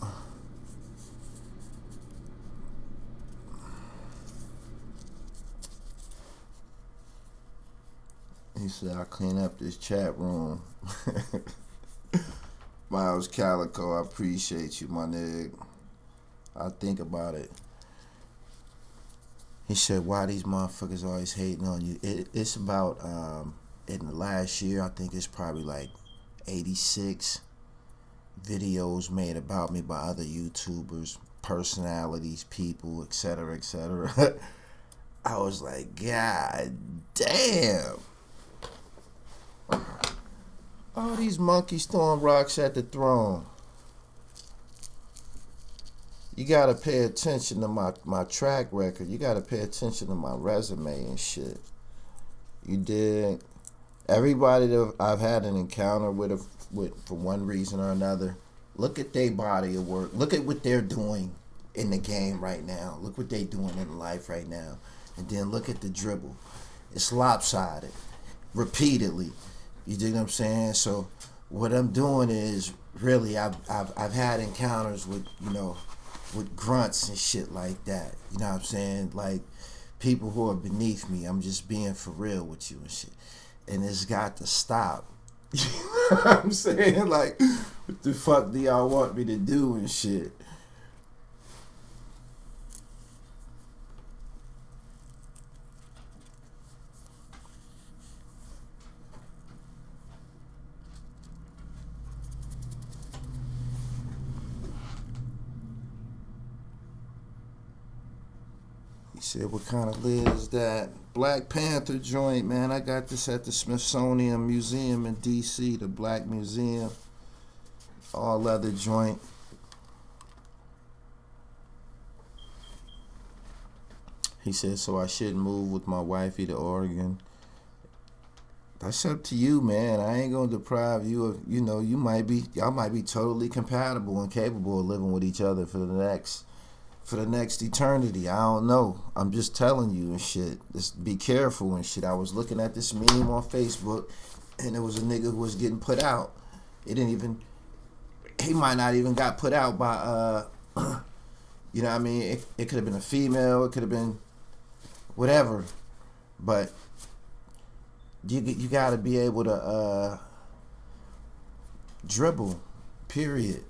He said, I'll clean up this chat room. Miles Calico, I appreciate you, my nigga. I'll think about it. He said, why these motherfuckers always hating on you? It's about, in the last year, I think it's probably like 86 videos made about me by other YouTubers, personalities, people, etc., etc. I was like, God damn. All these monkeys throwing rocks at the throne. You gotta pay attention to my track record. You gotta pay attention to my resume and shit. You dig? Everybody that I've had an encounter with for one reason or another, look at their body of work. Look at what they're doing in the game right now. Look what they're doing in life right now. And then look at the dribble. It's lopsided. Repeatedly. You dig what I'm saying? So what I'm doing is really I've had encounters with, with grunts and shit like that. You know what I'm saying? Like people who are beneath me. I'm just being for real with you and shit. And it's got to stop. You know what I'm saying? Like, what the fuck do y'all want me to do and shit? He said, what kind of lid is that? Black Panther joint, man. I got this at the Smithsonian Museum in D.C., the Black Museum. All leather joint. He said, so I shouldn't move with my wifey to Oregon. That's up to you, man. I ain't gonna deprive you of, y'all might be totally compatible and capable of living with each other for the next eternity. I don't know. I'm just telling you and shit. Just be careful and shit. I was looking at this meme on Facebook, and there was a nigga who was getting put out. He might not even got put out by, you know what I mean? It could have been a female. It could have been whatever. But you got to be able to dribble, period.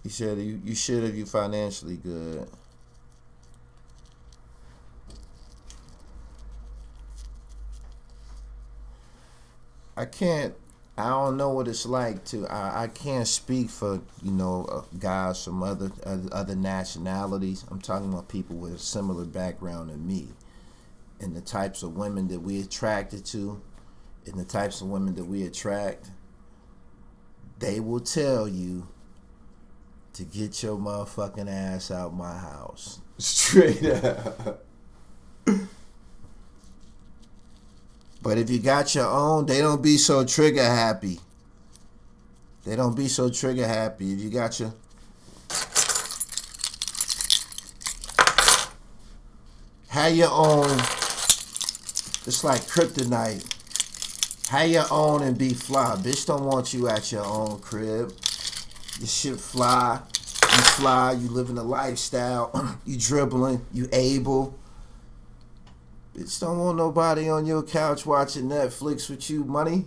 He said you should if you financially good. I can't. I don't know what it's like to. I can't speak for guys from other nationalities. I'm talking about people with a similar background than me, and the types of women that we attracted to, and the types of women that we attract. They will tell you to get your motherfucking ass out my house. Straight up. But if you got your own, they don't be so trigger happy. They don't be so trigger happy. If you got your... Have your own. It's like kryptonite. Have your own and be fly. Bitch don't want you at your own crib. Your shit fly. You fly. You living a lifestyle. You dribbling. You able. Bitch don't want nobody on your couch watching Netflix with you, money.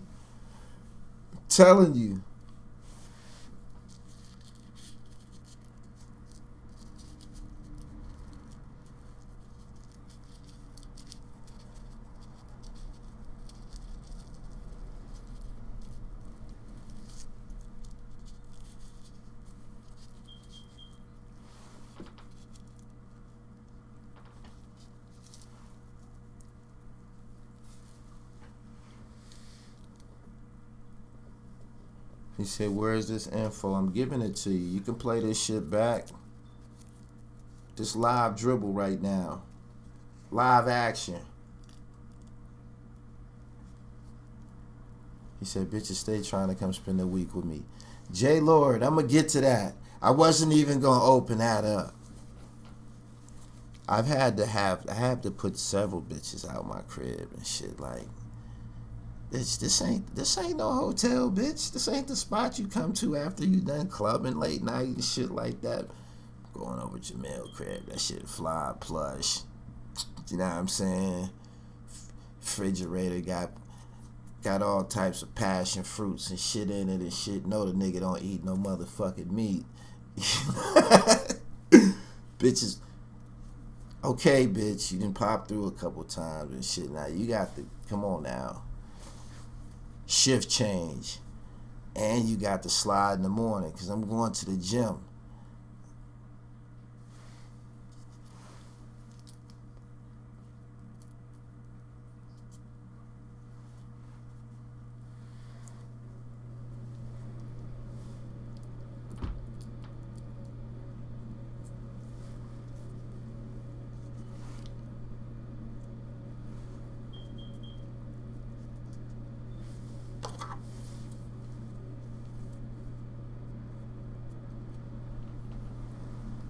I'm telling you. He said, where's this info? I'm giving it to you. You can play this shit back. This live dribble right now. Live action. He said, bitches stay trying to come spend a week with me. J Lord, I'm going to get to that. I wasn't even going to open that up. I have to put several bitches out my crib and shit like. Bitch, this ain't no hotel, bitch. This ain't the spot you come to after you done clubbing late night and shit like that. Going over Jamil crib, that shit fly plush. You know what I'm saying? Refrigerator got all types of passion fruits and shit in it and shit. No, the nigga don't eat no motherfucking meat. Bitches. Okay, bitch, you done pop through a couple times and shit. Now you got to come on now. Shift change, and you got to slide in the morning because I'm going to the gym.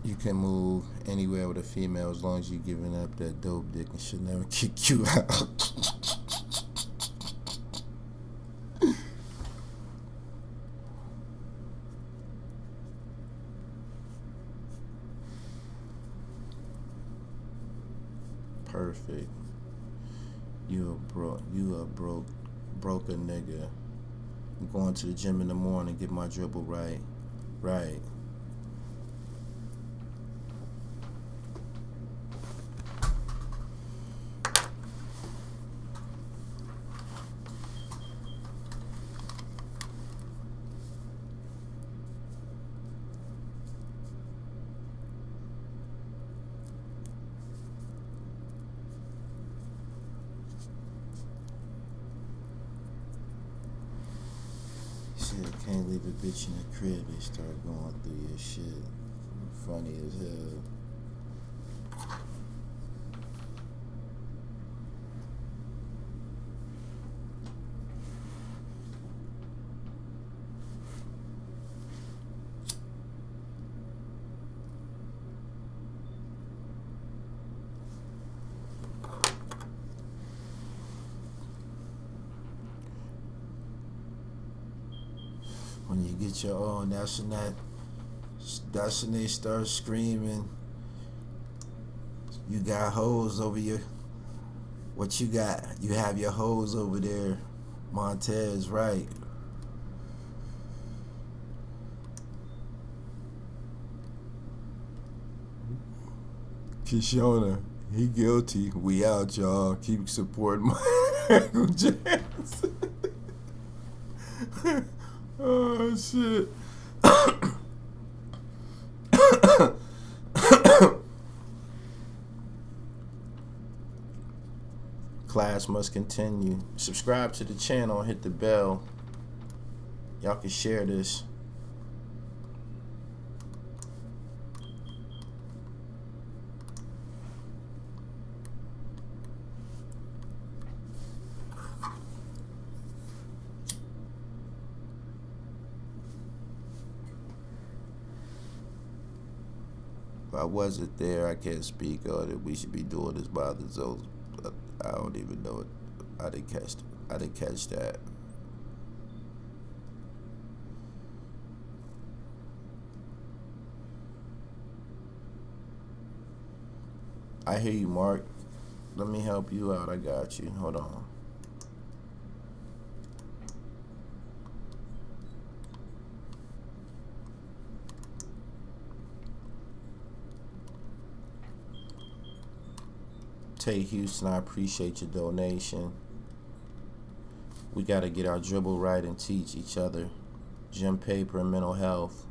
You can move anywhere with a female as long as you're giving up that dope dick and she'll never kick you out. Perfect. You a broke a nigga. I'm going to the gym in the morning, get my dribble right. Right. Can't leave a bitch in the crib, they start going through your shit. Funny as hell. When you get your own, that's when they start screaming. You got hoes over your. What you got? You have your hoes over there. Montez, right? Kishona, he guilty. We out, y'all. Keep supporting Michael Jackson. Oh shit. Class must continue. Subscribe to the channel and hit the bell. Y'all can share this. If I wasn't there, I can't speak on it. We should be doing this by the zones. I don't even know it. I didn't catch that. I hear you, Mark. Let me help you out. I got you. Hold on. Tay Houston, I appreciate your donation. We got to get our dribble right and teach each other. Gym paper and mental health.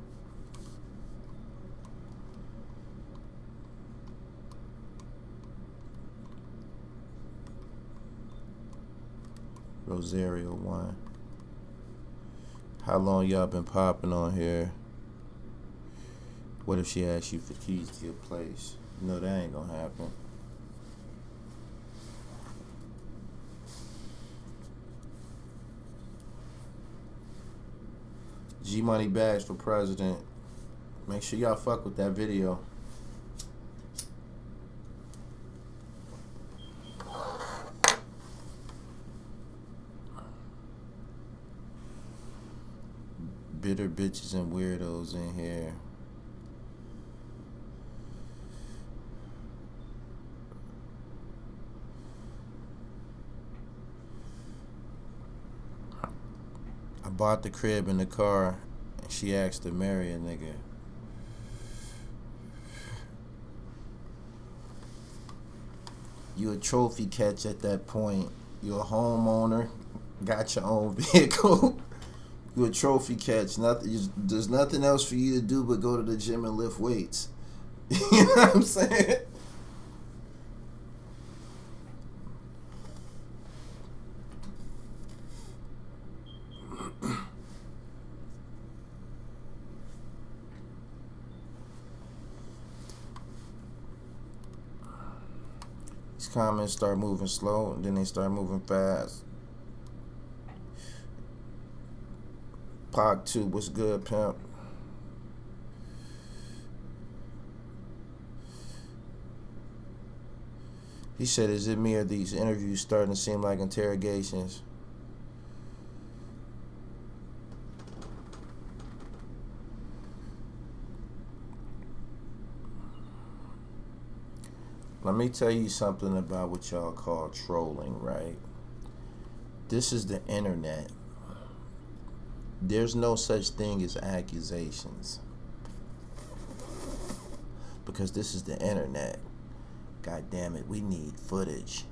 Rosario 1. How long y'all been popping on here? What if she asks you for keys to your place? You know that ain't gonna happen. G Money Bags for president. Make sure y'all fuck with that video. Bitter bitches and weirdos in here. I bought the crib and the car, and she asked to marry a nigga. You a trophy catch at that point. You a homeowner, got your own vehicle. You a trophy catch. There's nothing else for you to do but go to the gym and lift weights. You know what I'm saying? These comments start moving slow, and then they start moving fast. Pog 2, what's good, pimp? He said, is it me or these interviews starting to seem like interrogations? Let me tell you something about what y'all call trolling, right? This is the internet. There's no such thing as accusations. Because this is the internet. God damn it, we need footage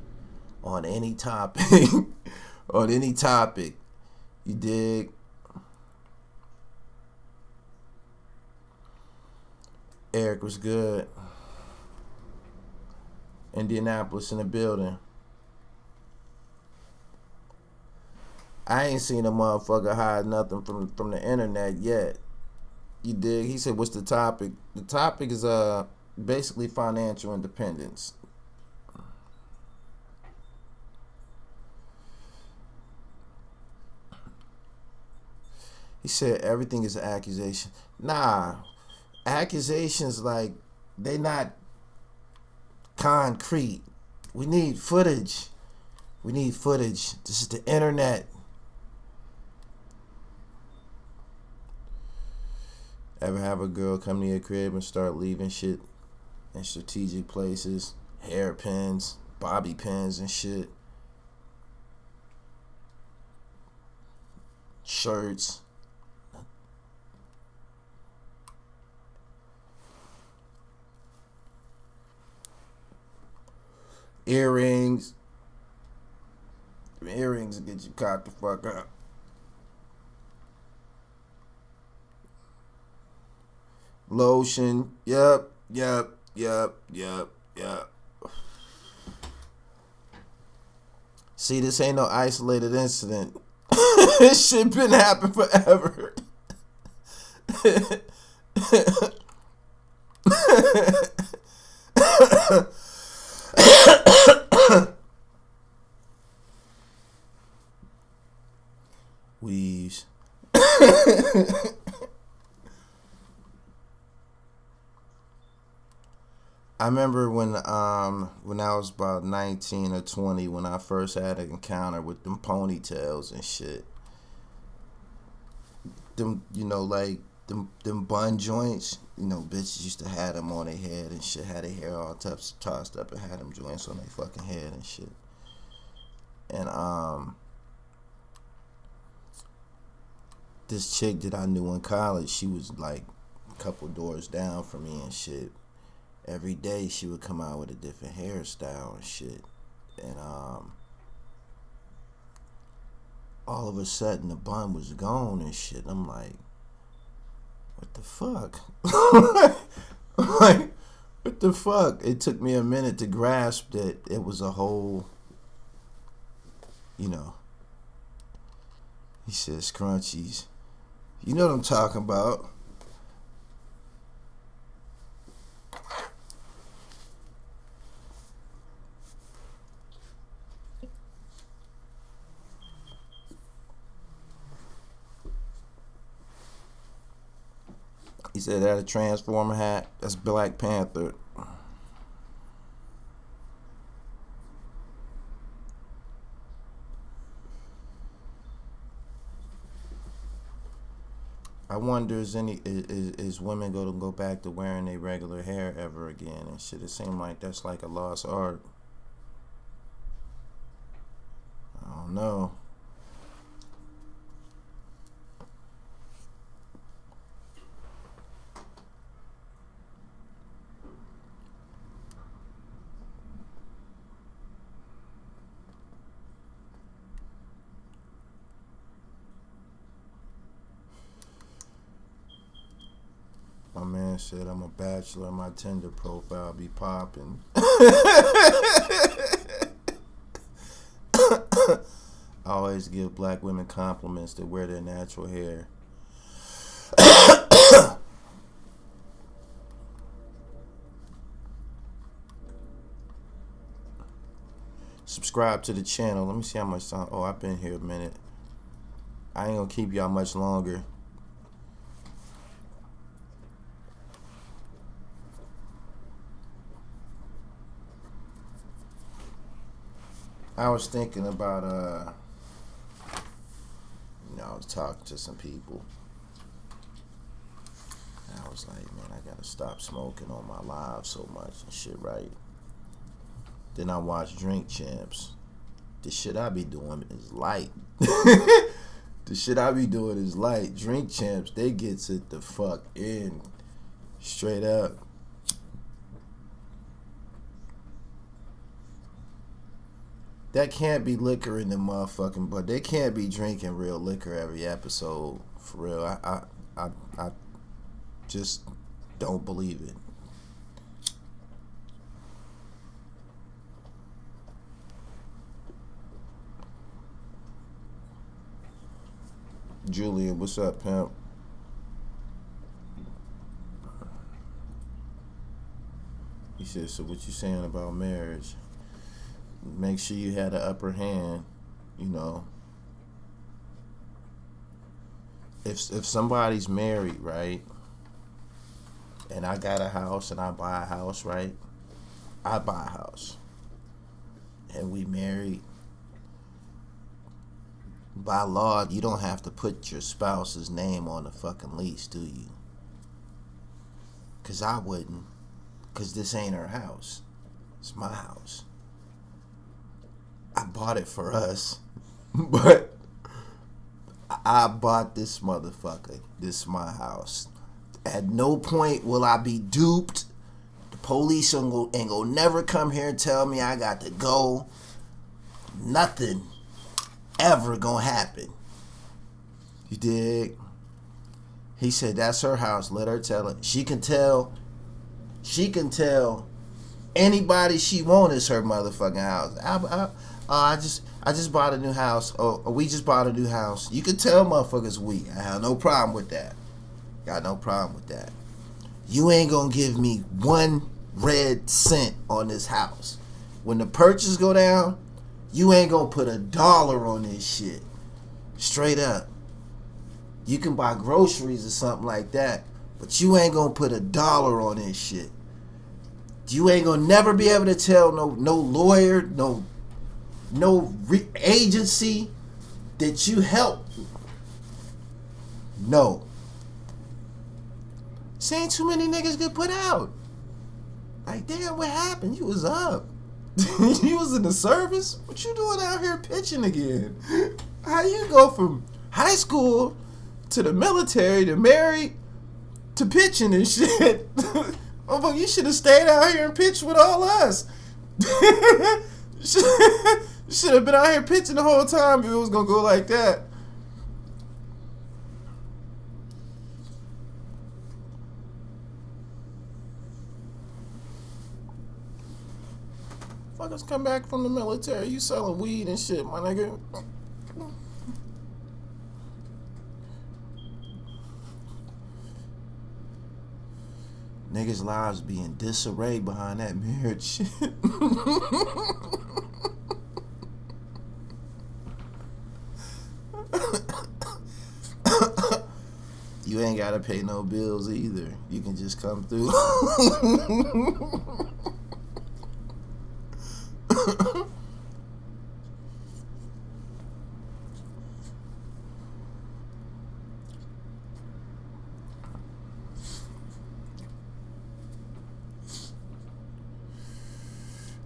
on any topic. On any topic. You dig? Eric was good. Indianapolis in the building. I ain't seen a motherfucker hide nothing from the internet yet. You dig? He said, what's the topic? The topic is basically financial independence. He said everything is an accusation. Nah. Accusations, like, they not concrete. We need footage. We need footage. This is the internet. Ever have a girl come to your crib and start leaving shit in strategic places? Hairpins, bobby pins and shit. Shirts. Earrings. Earrings get you caught the fuck up. Lotion. Yep. See, this ain't no isolated incident. This shit been happening forever. Weaves. I remember when I was about 19 or 20 when I first had an encounter with them ponytails and shit. Them, like them bun joints, bitches used to have them on their head and shit, had their hair all tossed up and had them joints on their fucking head and shit. And this chick that I knew in college, she was like a couple doors down from me and shit. Every day she would come out with a different hairstyle and shit. And all of a sudden the bun was gone and shit. I'm like, what the fuck? Like, what the fuck? It took me a minute to grasp that it was a whole, he said scrunchies. You know what I'm talking about. He said that a Transformer hat. That's Black Panther. I wonder is women gonna go back to wearing their regular hair ever again and shit. It seems like that's like a lost art. I don't know. My man said I'm a bachelor, my Tinder profile be popping. I always give black women compliments that wear their natural hair. Subscribe to the channel. Let me see how much time. Oh, I've been here a minute. I ain't gonna keep y'all much longer. I was thinking about I was talking to some people. And I was like, man, I gotta stop smoking on my live so much and shit, right? Then I watched Drink Champs. The shit I be doing is light. The shit I be doing is light. Drink Champs, they gets it the fuck in. Straight up. That can't be liquor in the motherfucking, but they can't be drinking real liquor every episode. For real. I just don't believe it. Julian, what's up, pimp? He said, so what you saying about marriage? Make sure you had the upper hand, If somebody's married, right, and I got a house and I buy a house, right? I buy a house. And we married. By law, you don't have to put your spouse's name on the fucking lease, do you? Because I wouldn't. Because this ain't her house. It's my house. I bought it for us. But I bought this motherfucker. This is my house. At no point will I be duped. The police ain't gonna never come here and tell me I got to go. Nothing ever gonna happen. You dig? He said that's her house. Let her tell it. She can tell anybody she want is her motherfucking house. I just bought a new house. Or we just bought a new house. You can tell motherfuckers we. I have no problem with that. Got no problem with that. You ain't gonna give me 1 red cent on this house. When the purchase go down, you ain't gonna put $1 on this shit. Straight up. You can buy groceries or something like that, but you ain't gonna put $1 on this shit. You ain't gonna never be able to tell no lawyer, no agency that you helped. No. See, ain't too many niggas get put out. Like, damn, what happened? You was up. You was in the service? What you doing out here pitching again? How you go from high school to the military to married to pitching and shit? Oh, but you should have stayed out here and pitched with all us. Should have been out here pitching the whole time if it was gonna go like that. Fuckers come back from the military, you selling weed and shit, my nigga. Niggas' lives be in disarray behind that marriage shit. You ain't gotta pay no bills either. You can just come through.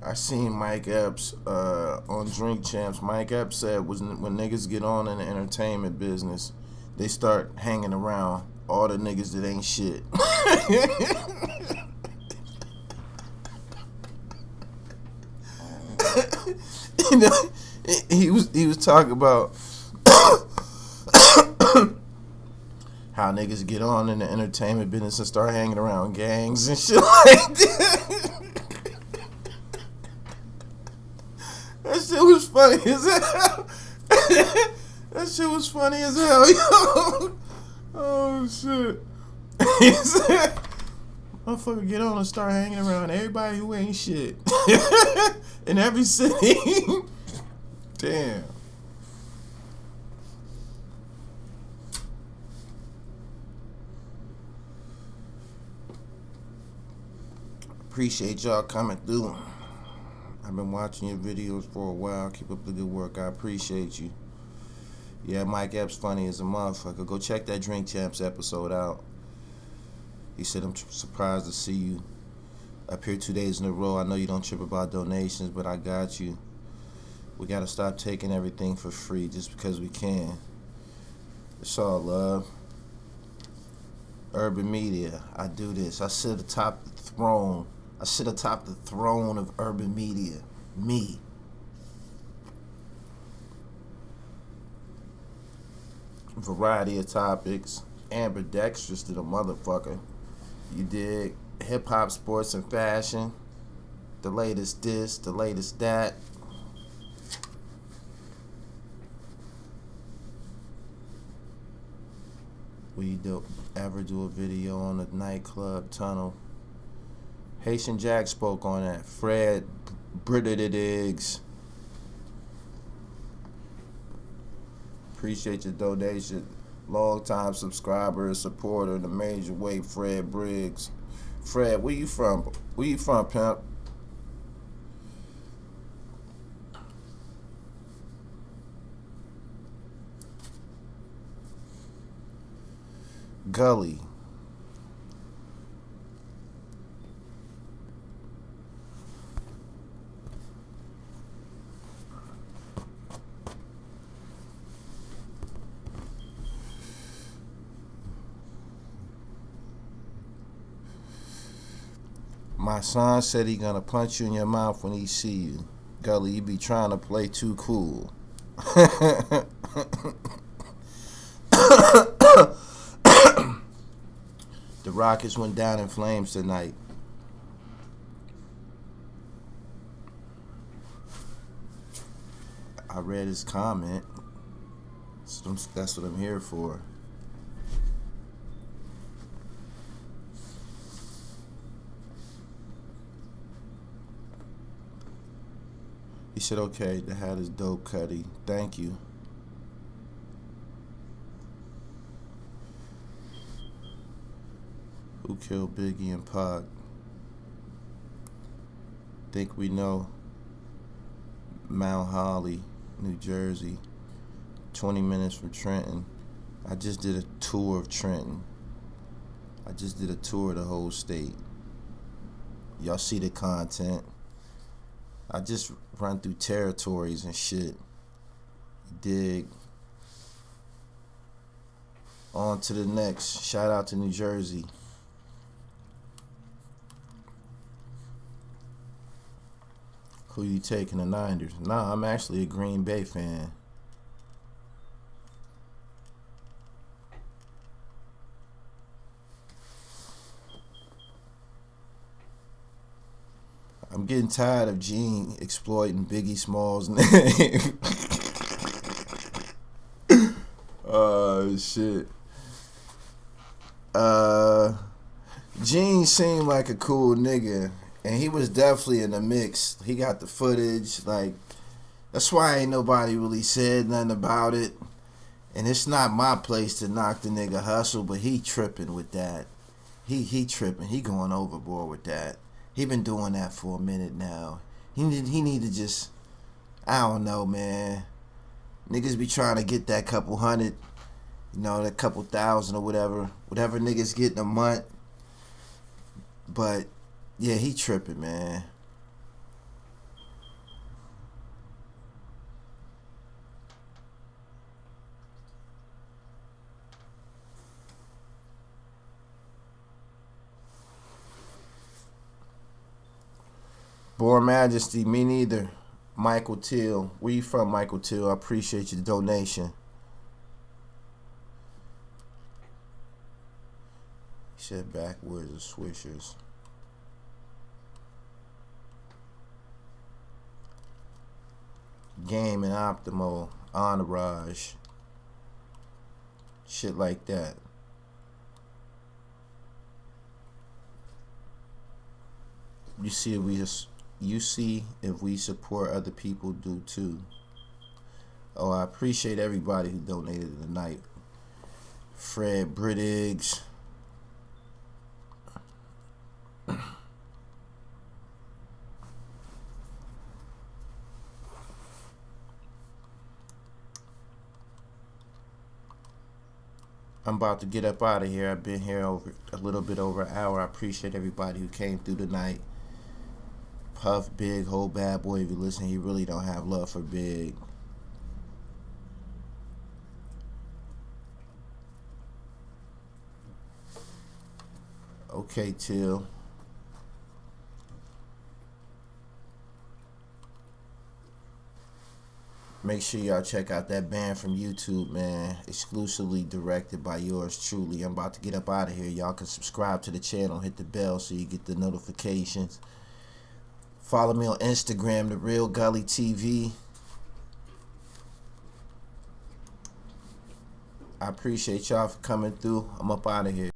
I seen Mike Epps on Drink Champs. Mike Epps said when niggas get on in the entertainment business, they start hanging around all the niggas that ain't shit. You know, he was talking about how niggas get on in the entertainment business and start hanging around gangs and shit like that. That shit was funny as hell. That shit was funny as hell, yo. Oh, shit. He said, motherfucker get on and start hanging around everybody who ain't shit. In every city. Damn. Appreciate y'all coming through. I've been watching your videos for a while. Keep up the good work. I appreciate you. Yeah, Mike Epps funny as a motherfucker. Go check that Drink Champs episode out. He said, I'm surprised to see you up here 2 days in a row. I know you don't trip about donations, but I got you. We got to stop taking everything for free just because we can. It's all love. Urban Media. I do this. I sit atop the throne. I sit atop the throne of urban media. Me. Variety of topics. Ambidextrous to the motherfucker. You dig? Hip-hop, sports, and fashion. The latest this, the latest that. We ever do a video on the nightclub tunnel? Haitian Jack spoke on that. Fred Brittidiggs. Appreciate your donation. Long-time subscriber and supporter, the major way, Fred Briggs. Fred, where you from? Where you from, pimp? Gully. My son said he gonna punch you in your mouth when he see you. Gully, you be trying to play too cool. Rockets went down in flames tonight. I read his comment. So that's what I'm here for. He said, okay, the hat is dope, Cuddy. Thank you. Who killed Biggie and Pac? Think we know. Mount Holly, New Jersey. 20 minutes from Trenton. I just did a tour of Trenton. I just did a tour of the whole state. Y'all see the content. I just run through territories and shit. Dig. On to the next. Shout out to New Jersey. Who you taking, the Niners? Nah, I'm actually a Green Bay fan. I'm getting tired of Gene exploiting Biggie Smalls' name. Oh, shit. Gene seemed like a cool nigga. And he was definitely in the mix. He got the footage. Like, that's why ain't nobody really said nothing about it. And it's not my place to knock the nigga hustle, but he tripping with that. He tripping. He going overboard with that. He been doing that for a minute now. He need to just, I don't know, man. Niggas be trying to get that couple hundred, you know, that couple thousand or whatever niggas get in a month. But yeah, he tripping, man. Born Majesty, me neither. Michael Till. Where you from, Michael Till? I appreciate your donation. He said backwards of swishers. Game and Optimal, Entourage. Shit like that. You see if we support other people do too. Oh, I appreciate everybody who donated tonight. Fred Briggs. I'm about to get up out of here. I've been here over a little bit over an hour. I appreciate everybody who came through tonight. Puff, Big, whole bad boy. If you listen, you really don't have love for Big. Okay, Till. Make sure y'all check out that band from YouTube, man. Exclusively directed by yours truly. I'm about to get up out of here. Y'all can subscribe to the channel, hit the bell so you get the notifications. Follow me on Instagram, The Real Gully TV. I appreciate y'all for coming through. I'm up out of here.